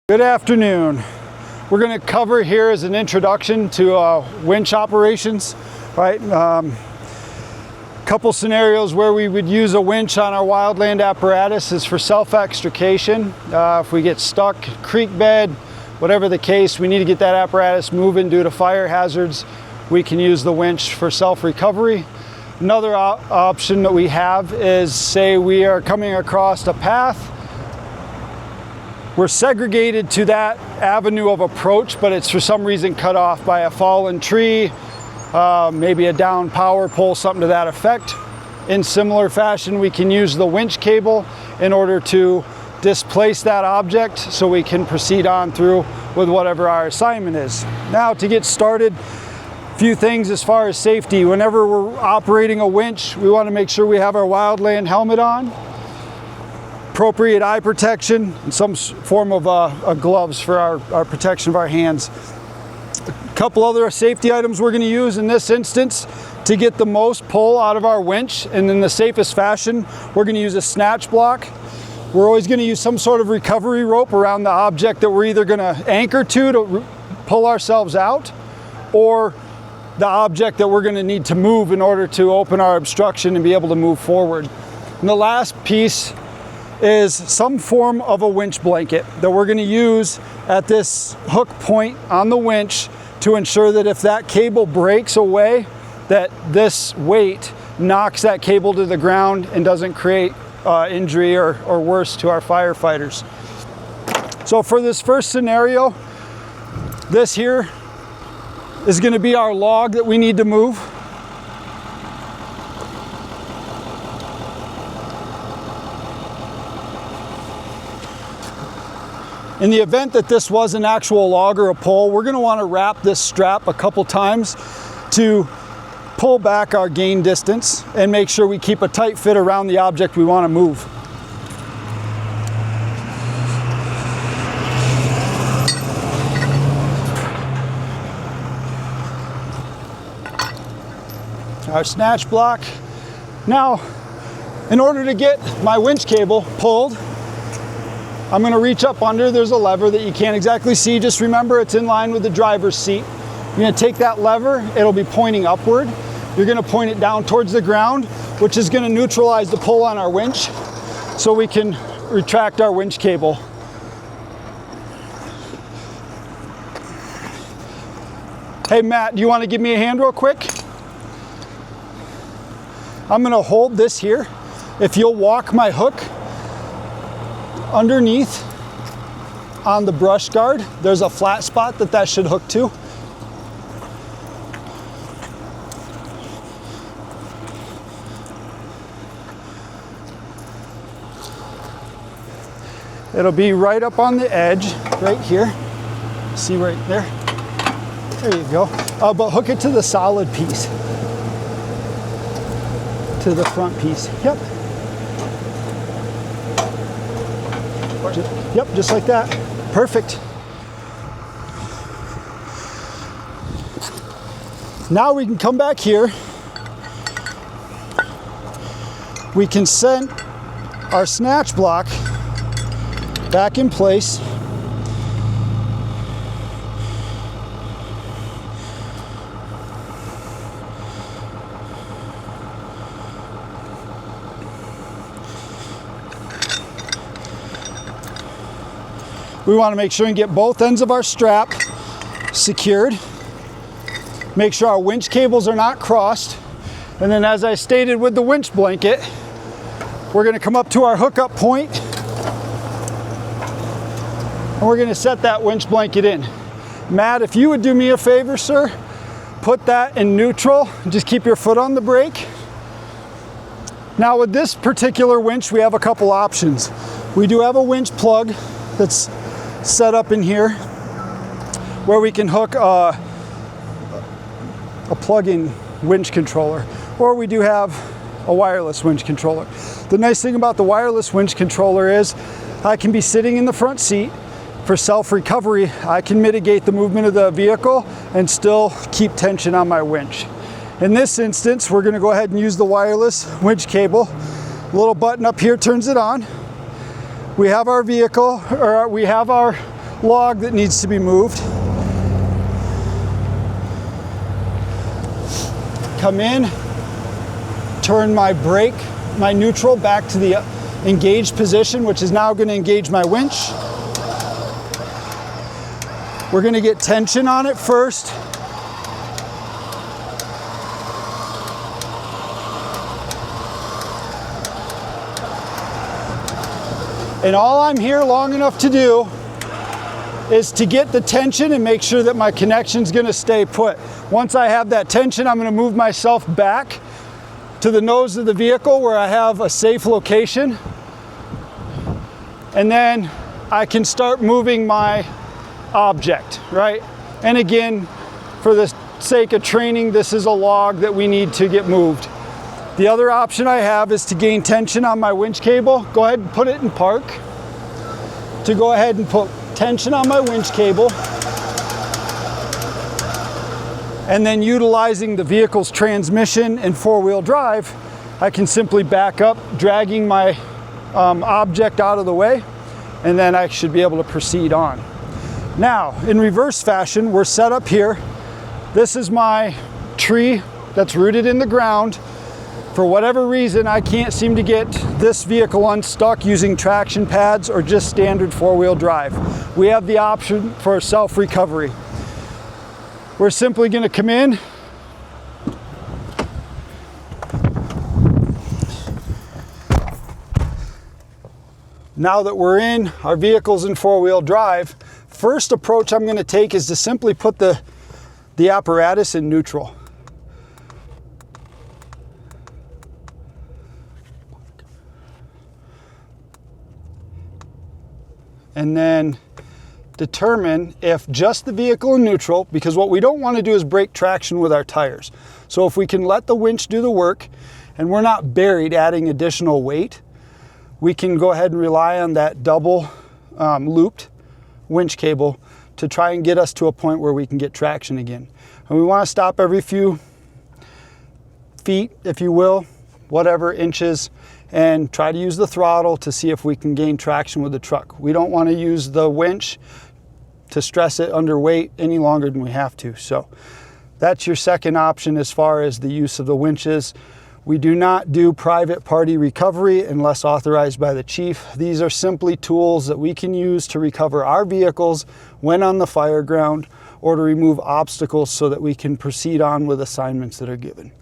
Good afternoon. We're going to cover here as an introduction to winch operations, right? Couple scenarios where we would use a winch on our wildland apparatus is for self-extrication. If we get stuck, creek bed, whatever the case, we need to get that apparatus moving due to fire hazards. We can use the winch for self-recovery. Another option that we have is, say we are coming across a path. We're segregated to that avenue of approach, but it's for some reason cut off by a fallen tree, maybe a down power pole, something to that effect. In similar fashion, we can use the winch cable in order to displace that object so we can proceed on through with whatever our assignment is. Now, to get started, a few things as far as safety. Whenever we're operating a winch, we want to make sure we have our wildland helmet on, appropriate eye protection, and some form of gloves for our protection of our hands. A couple other safety items we're going to use in this instance to get the most pull out of our winch, and in the safest fashion, we're going to use a snatch block. We're always going to use some sort of recovery rope around the object that we're either going to anchor to pull ourselves out, or the object that we're going to need to move in order to open our obstruction and be able to move forward. And the last piece is some form of a winch blanket that we're going to use at this hook point on the winch to ensure that if that cable breaks away, that this weight knocks that cable to the ground and doesn't create injury or worse to our firefighters. So for this first scenario, this here is going to be our log that we need to move. In the event that this was an actual log or a pole, we're going to want to wrap this strap a couple times to pull back our gain distance and make sure we keep a tight fit around the object we want to move. Our snatch block. Now, in order to get my winch cable pulled, I'm going to reach up under. There's a lever that you can't exactly see. Just remember it's in line with the driver's seat. You're going to take that lever. It'll be pointing upward. You're going to point it down towards the ground, which is going to neutralize the pull on our winch so we can retract our winch cable. Hey Matt, do you want to give me a hand real quick? I'm going to hold this here. If you'll walk my hook underneath on the brush guard, there's a flat spot that should hook to. It'll be right up on the edge, right here. See right there? There you go. But hook it to the solid piece. To the front piece. Yep. Yep, just like that. Perfect. Now we can come back here. We can set our snatch block back in place. We want to make sure and get both ends of our strap secured. Make sure our winch cables are not crossed. And then, as I stated with the winch blanket, we're going to come up to our hookup point and we're going to set that winch blanket in. Matt, if you would do me a favor, sir, put that in neutral and just keep your foot on the brake. Now with this particular winch, we have a couple options. We do have a winch plug that's set up in here where we can hook a plug-in winch controller, or we do have a wireless winch controller. The nice thing about the wireless winch controller is I can be sitting in the front seat. For self-recovery, I can mitigate the movement of the vehicle and still keep tension on my winch. In this instance, we're going to go ahead and use the wireless winch cable. A little button up here turns it on. We have our vehicle, or we have our log that needs to be moved. Come in, turn my brake, my neutral back to the engaged position, which is now going to engage my winch. We're going to get tension on it first. And all I'm here long enough to do is to get the tension and make sure that my connection's going to stay put. Once I have that tension, I'm going to move myself back to the nose of the vehicle where I have a safe location. And then I can start moving my object, right? And again, for the sake of training, this is a log that we need to get moved. The other option I have is to gain tension on my winch cable. Go ahead and put it in park. To go ahead and put tension on my winch cable. And then utilizing the vehicle's transmission and four-wheel drive, I can simply back up, dragging my object out of the way, and then I should be able to proceed on. Now, in reverse fashion, we're set up here. This is my tree that's rooted in the ground. For whatever reason, I can't seem to get this vehicle unstuck using traction pads or just standard four-wheel drive. We have the option for self-recovery. We're simply going to come in, now that we're in, our vehicle's in four-wheel drive, first approach I'm going to take is to simply put the apparatus in neutral. And then determine if just the vehicle in neutral, because what we don't want to do is break traction with our tires. So if we can let the winch do the work and we're not buried adding additional weight, we can go ahead and rely on that double looped winch cable to try and get us to a point where we can get traction again. And we want to stop every few feet, if you will, whatever, inches, and try to use the throttle to see if we can gain traction with the truck. We don't want to use the winch to stress it under weight any longer than we have to. So that's your second option as far as the use of the winches. We do not do private party recovery unless authorized by the chief. These are simply tools that we can use to recover our vehicles when on the fire ground or to remove obstacles so that we can proceed on with assignments that are given.